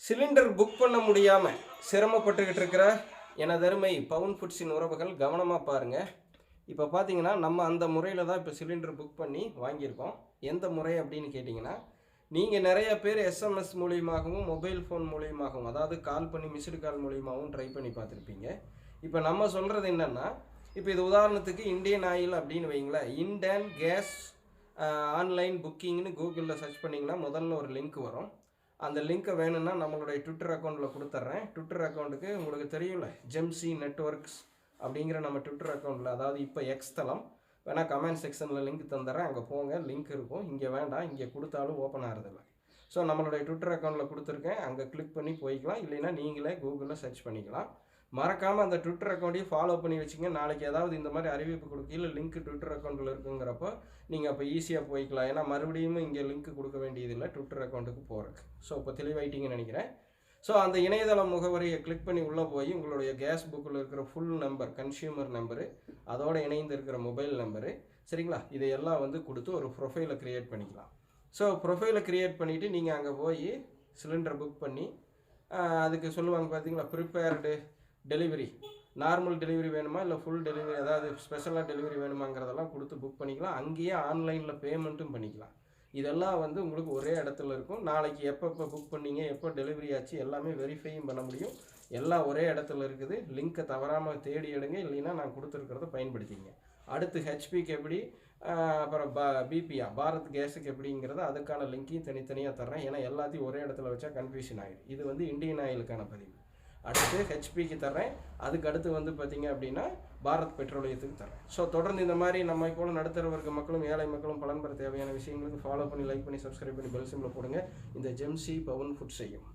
Cylinder book பண்ண முடியாமல் சிரமப்பட்டுக்கிட்டு இருக்கிற எனதருமை பவுன் ஃபுட்ஸின் உறவுகள் கவனமாக பாருங்கள். இப்போ பார்த்தீங்கன்னா நம்ம அந்த முறையில் தான் இப்போ சிலிண்டர் புக் பண்ணி வாங்கியிருக்கோம். எந்த முறை அப்படின்னு கேட்டிங்கன்னா, நீங்கள் நிறைய பேர் எஸ்எம்எஸ் மூலியமாகவும் மொபைல் ஃபோன் மூலியமாகவும், அதாவது கால் பண்ணி மிஸ்டு கால் மூலியமாகவும் ட்ரை பண்ணி பார்த்துருப்பீங்க. இப்போ நம்ம சொல்கிறது என்னென்னா, இப்போ இது உதாரணத்துக்கு இந்தியன் ஆயில் அப்படின்னு வைங்களேன். இண்டேன் கேஸ் ஆன்லைன் புக்கிங்னு கூகுளில் சர்ச் பண்ணிங்கன்னா முதல்ல ஒரு லிங்க் வரும். அந்த லிங்க்கை வேணும்னா நம்மளுடைய ட்விட்டர் அக்கௌண்ட்டில் கொடுத்துட்றேன். ட்விட்டர் அக்கௌண்ட்டுக்கு உங்களுக்கு தெரியும்ல, ஜெம்சி நெட்ஒர்க்ஸ் அப்படிங்கிற நம்ம ட்விட்டர் அக்கௌண்ட்டில், அதாவது இப்போ எக்ஸ் தளம் வேணால் கமெண்ட் செக்ஷனில் லிங்க் தந்துடுறேன். அங்கே போங்க, லிங்க் இருக்கும். இங்கே வேண்டாம், இங்கே கொடுத்தாலும் ஓப்பன் ஆகிறதில்ல. ஸோ நம்மளுடைய ட்விட்டர் அக்கௌண்ட்டில் கொடுத்துருக்கேன், அங்கே கிளிக் பண்ணி போய்க்கலாம். இல்லைன்னா நீங்களே கூகுளில் சர்ச் பண்ணிக்கலாம். மறக்காமல் அந்த ட்விட்டர் அக்கௌண்ட்டையும் ஃபாலோ பண்ணி வச்சுங்க. நாளைக்கு ஏதாவது இந்த மாதிரி அறிவிப்பு கொடுக்கல லிங்க் ட்விட்டர் அக்கௌண்ட்டில் இருக்குங்கிறப்போ நீங்கள் அப்போ ஈஸியாக போய்க்கலாம். ஏன்னா மறுபடியும் இங்கே லிங்க் கொடுக்க வேண்டியதில்லை ட்விட்டர் அக்கௌண்ட்டுக்கு போகிறதுக்கு. ஸோ இப்போ தெளிவாயிட்டீங்கன்னு நினைக்கிறேன். ஸோ அந்த இணையதள முகவரியை கிளிக் பண்ணி உள்ளே போய் உங்களுடைய கேஸ் புக்கில் இருக்கிற ஃபுல் நம்பர், கன்சியூமர் நம்பரு, அதோடு இணைந்து இருக்கிற மொபைல் நம்பரு, சரிங்களா, இதையெல்லாம் வந்து கொடுத்து ஒரு ப்ரொஃபைலை க்ரியேட் பண்ணிக்கலாம். ஸோ ப்ரொஃபைலை க்ரியேட் பண்ணிவிட்டு நீங்கள் அங்கே போய் சிலிண்டர் புக் பண்ணி அதுக்கு சொல்லுவாங்க பார்த்தீங்களா, ப்ரிப்பேர்டு டெலிவரி, நார்மல் டெலிவரி வேணுமா இல்லை ஃபுல் டெலிவரி, அதாவது ஸ்பெஷலாக டெலிவரி வேணுமாங்கிறதெல்லாம் கொடுத்து புக் பண்ணிக்கலாம். அங்கேயே ஆன்லைனில் பேமெண்ட்டும் பண்ணிக்கலாம். இதெல்லாம் வந்து உங்களுக்கு ஒரே இடத்துல இருக்கும். நாளைக்கு எப்போ புக் பண்ணீங்க, எப்போ டெலிவரி ஆச்சு, எல்லாமே வெரிஃபையும் பண்ண முடியும். எல்லாம் ஒரே இடத்துல இருக்குது. லிங்க்கை தவறாமல் தேடி எடுங்க, இல்லைன்னா நான் கொடுத்துருக்கிறத பயன்படுத்திங்க. அடுத்து ஹெச்பிக்கு எப்படி, அப்புறம் பிபியா பாரத் கேஸுக்கு எப்படிங்கிறத அதுக்கான லிங்க்கையும் தனித்தனியாக தர்றேன். ஏன்னா எல்லாத்தையும் ஒரே இடத்துல வச்சா கன்ஃபியூஷன் ஆகிடும். இது வந்து இந்தியன் ஆயிலுக்கான பதிவு. அடுத்து ஹெச்பிக்கு தர்றேன். அதுக்கு அடுத்து வந்து பார்த்திங்க அப்படின்னா பாரத் பெட்ரோலியத்துக்கு தர்றேன். ஸோ தொடர்ந்து இந்த மாதிரி நம்ம போல நடுத்தர வர்க்க மக்களும் ஏழை மக்களும் பலன் பெற தேவையான விஷயங்களுக்கு ஃபாலோ பண்ணி, லைக் பண்ணி, சப்ஸ்கிரைப் பண்ணி, பெல் சிம்பிளை போடுங்க. இந்த ஜெம்சி பவுன் ஃபுட் செய்யும்.